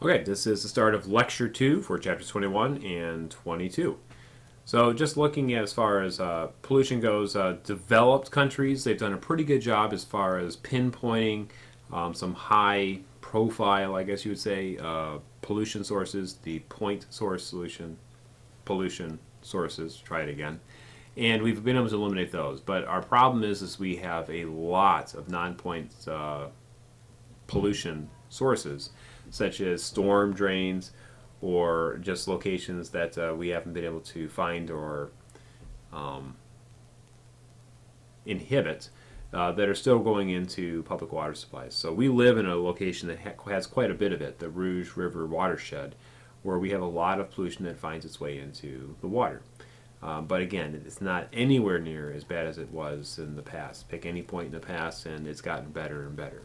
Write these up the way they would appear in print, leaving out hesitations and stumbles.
Okay, this is the start of Lecture 2 for Chapters 21 and 22. So just looking at as far as pollution goes, developed countries, they've done a pretty good job as far as pinpointing some high profile, I guess you would say, pollution sources, the point source solution, pollution sources, try it again. And we've been able to eliminate those. But our problem is we have a lot of non-point pollution sources, such as storm drains or just locations that we haven't been able to find or inhibit that are still going into public water supplies. So we live in a location that has quite a bit of it, the Rouge River watershed, where we have a lot of pollution that finds its way into the water. But again, it's not anywhere near as bad as it was in the past. Pick any point in the past and it's gotten better and better.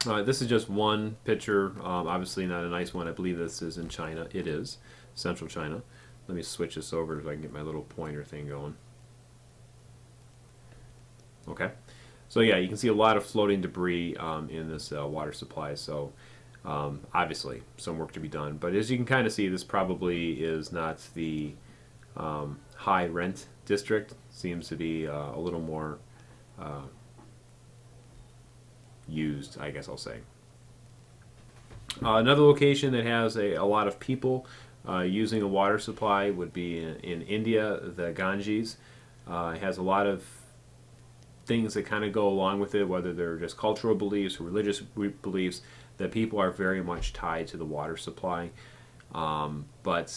This is just one picture, obviously not a nice one. I believe this is in China. It is, central China. Let me switch this over so I can get my little pointer thing going. Okay, so yeah, you can see a lot of floating debris in this water supply, so obviously some work to be done. But as you can kind of see, this probably is not the high rent district. Seems to be a little more used, I guess I'll say. Another location that has a lot of people using a water supply would be in India. The Ganges has a lot of things that kind of go along with it, whether they're just cultural beliefs or religious beliefs, that people are very much tied to the water supply. But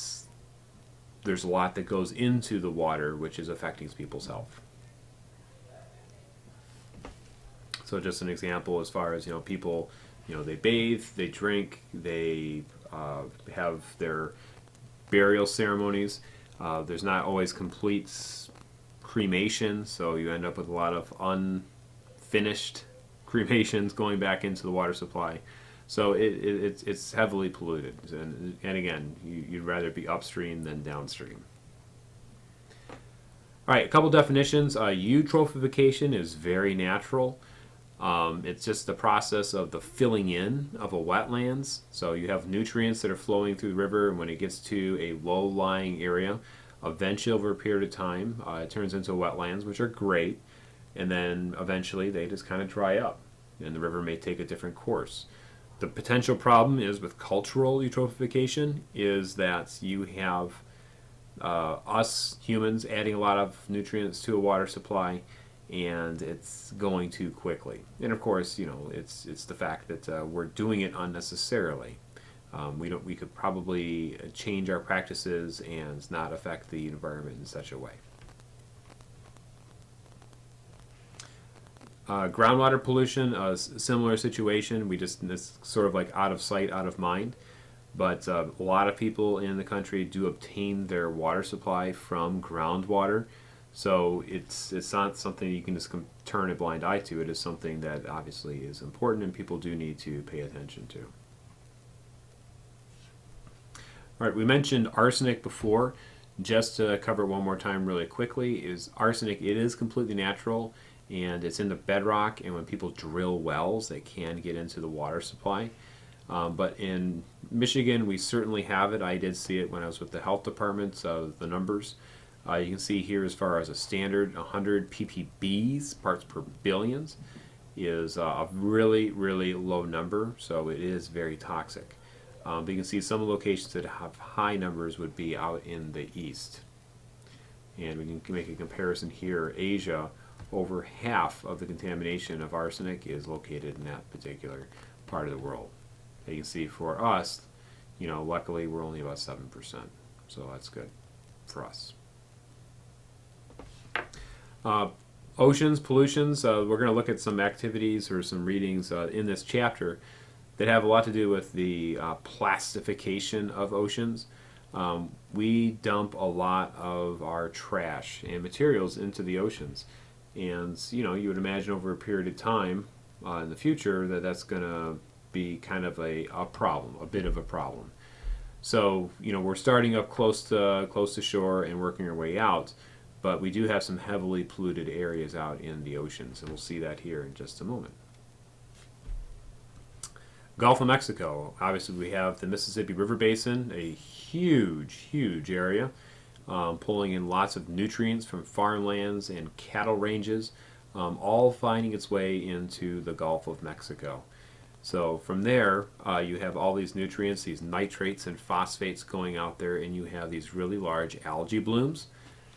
there's a lot that goes into the water which is affecting people's health. So just an example as far as, people, they bathe, they drink, they have their burial ceremonies. There's not always complete cremation, so you end up with a lot of unfinished cremations going back into the water supply. So it's heavily polluted. And again, you'd rather be upstream than downstream. All right, a couple definitions. Eutrophication is very natural. It's just the process of the filling in of a wetlands. So you have nutrients that are flowing through the river, and when it gets to a low-lying area, eventually over a period of time, it turns into wetlands, which are great, and then eventually they just kind of dry up, and the river may take a different course. The potential problem is with cultural eutrophication is that you have us humans adding a lot of nutrients to a water supply, and it's going too quickly. And of course, it's the fact that we're doing it unnecessarily. We could probably change our practices and not affect the environment in such a way. Groundwater pollution, a similar situation. It's sort of like out of sight, out of mind. But a lot of people in the country do obtain their water supply from groundwater. So it's not something you can just turn a blind eye to. It is something that obviously is important and people do need to pay attention to. All right, we mentioned arsenic before. Just to cover it one more time really quickly, is arsenic, it is completely natural and it's in the bedrock, and when people drill wells, they can get into the water supply. But in Michigan, we certainly have it. I did see it when I was with the health department, the numbers. You can see here as far as a standard 100 ppbs, parts per billions, is a really, really low number, so it is very toxic. But you can see some locations that have high numbers would be out in the east. And we can make a comparison here. Asia, over half of the contamination of arsenic is located in that particular part of the world. You can see for us, luckily we're only about 7%, so that's good for us. Oceans, pollutions, we're going to look at some activities or some readings in this chapter that have a lot to do with the plastification of oceans. We dump a lot of our trash and materials into the oceans, and you would imagine over a period of time in the future that's going to be kind of a problem, a bit of a problem. So we're starting up close to shore and working our way out, but we do have some heavily polluted areas out in the oceans, and we'll see that here in just a moment. Gulf of Mexico, obviously we have the Mississippi River Basin, a huge area, pulling in lots of nutrients from farmlands and cattle ranges, all finding its way into the Gulf of Mexico. So from there, you have all these nutrients, these nitrates and phosphates going out there, and you have these really large algae blooms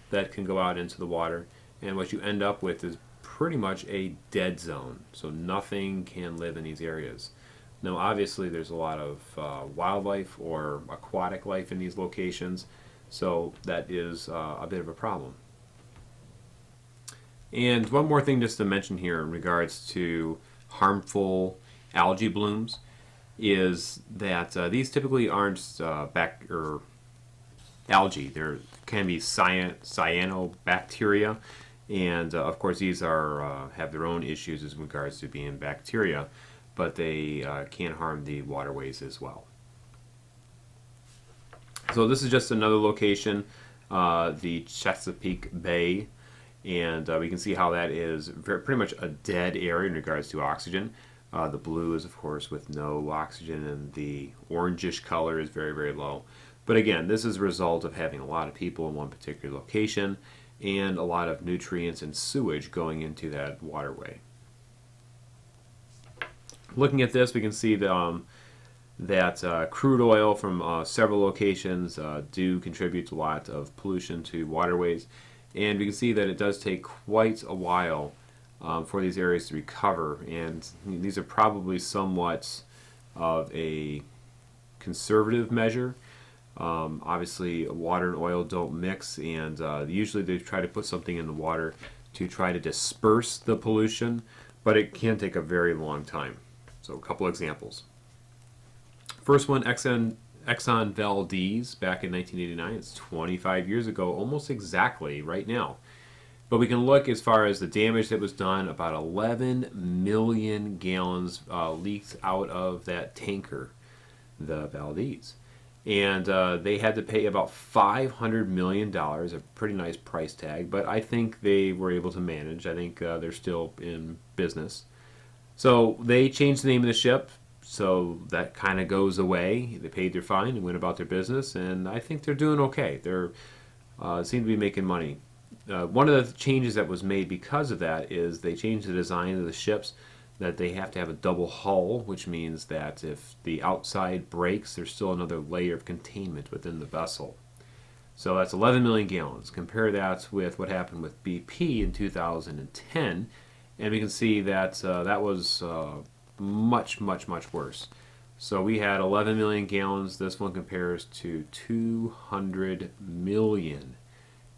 that can go out into the water. And what you end up with is pretty much a dead zone. So nothing can live in these areas. Now, obviously, there's a lot of wildlife or aquatic life in these locations, so that is a bit of a problem. And one more thing just to mention here in regards to harmful algae blooms is that these typically aren't algae. There can be cyanobacteria, and of course these are have their own issues as regards to being bacteria, but they can harm the waterways as well. So this is just another location, the Chesapeake Bay, and we can see how that is pretty much a dead area in regards to oxygen. The blue is, of course, with no oxygen, and the orangish color is very low. But again, this is a result of having a lot of people in one particular location and a lot of nutrients and sewage going into that waterway. Looking at this, we can see that crude oil from several locations do contribute to a lot of pollution to waterways. And we can see that it does take quite a while for these areas to recover, and these are probably somewhat of a conservative measure. Obviously, water and oil don't mix, and usually they try to put something in the water to try to disperse the pollution, but it can take a very long time. So a couple examples. First one, Exxon Valdez back in 1989. It's 25 years ago, almost exactly right now. But we can look as far as the damage that was done. About 11 million gallons leaked out of that tanker, the Valdez. And they had to pay about $500 million, a pretty nice price tag, but I think they were able to manage. I think they're still in business. So they changed the name of the ship, so that kind of goes away. They paid their fine and went about their business, and I think they're doing okay. They seem to be making money. One of the changes that was made because of that is they changed the design of the ships, that they have to have a double hull, which means that if the outside breaks, there's still another layer of containment within the vessel. So that's 11 million gallons. Compare that with what happened with BP in 2010, and we can see that that was much worse. So we had 11 million gallons. This one compares to 200 million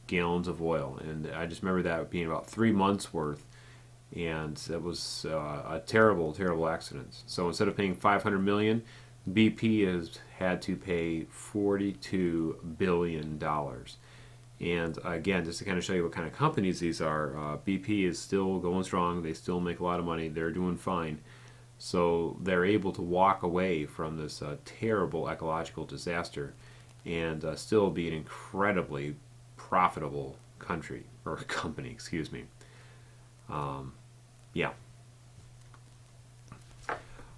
gallons of oil, and I just remember that being about 3 months worth, and it was a terrible accident. So instead of paying 500 million, BP has had to pay $42 billion. And again, just to kind of show you what kind of companies these are, BP is still going strong. They still make a lot of money. They're doing fine. So they're able to walk away from this terrible ecological disaster and still be an incredibly profitable country, or company, excuse me. Yeah.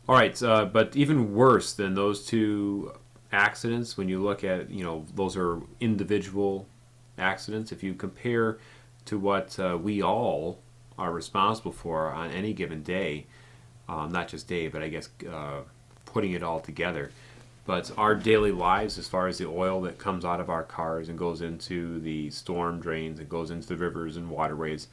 All right, but even worse than those two accidents, when you look at, those are individual accidents. If you compare to what we all are responsible for on any given day, not just day, but I guess putting it all together. But our daily lives, as far as the oil that comes out of our cars and goes into the storm drains and goes into the rivers and waterways,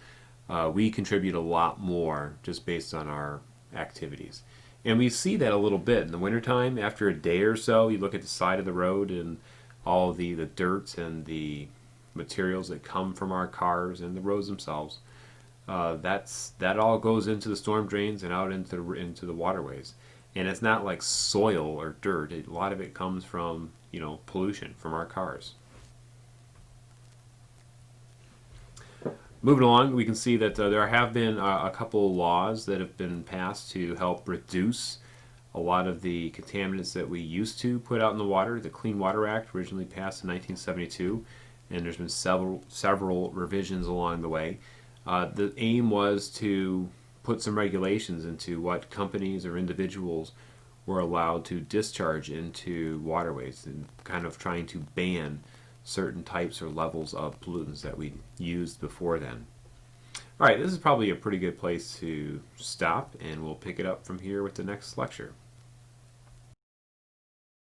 we contribute a lot more just based on our activities. And we see that a little bit in the wintertime. After a day or so, you look at the side of the road and all the dirt and the materials that come from our cars and the roads themselves. That all goes into the storm drains and out into the waterways. And it's not like soil or dirt. A lot of it comes from, pollution from our cars. Moving along, we can see that there have been a couple of laws that have been passed to help reduce a lot of the contaminants that we used to put out in the water. The Clean Water Act, originally passed in 1972, and there's been several revisions along the way. The aim was to put some regulations into what companies or individuals were allowed to discharge into waterways, and kind of trying to ban certain types or levels of pollutants that we used before then. All right, this is probably a pretty good place to stop, and we'll pick it up from here with the next lecture.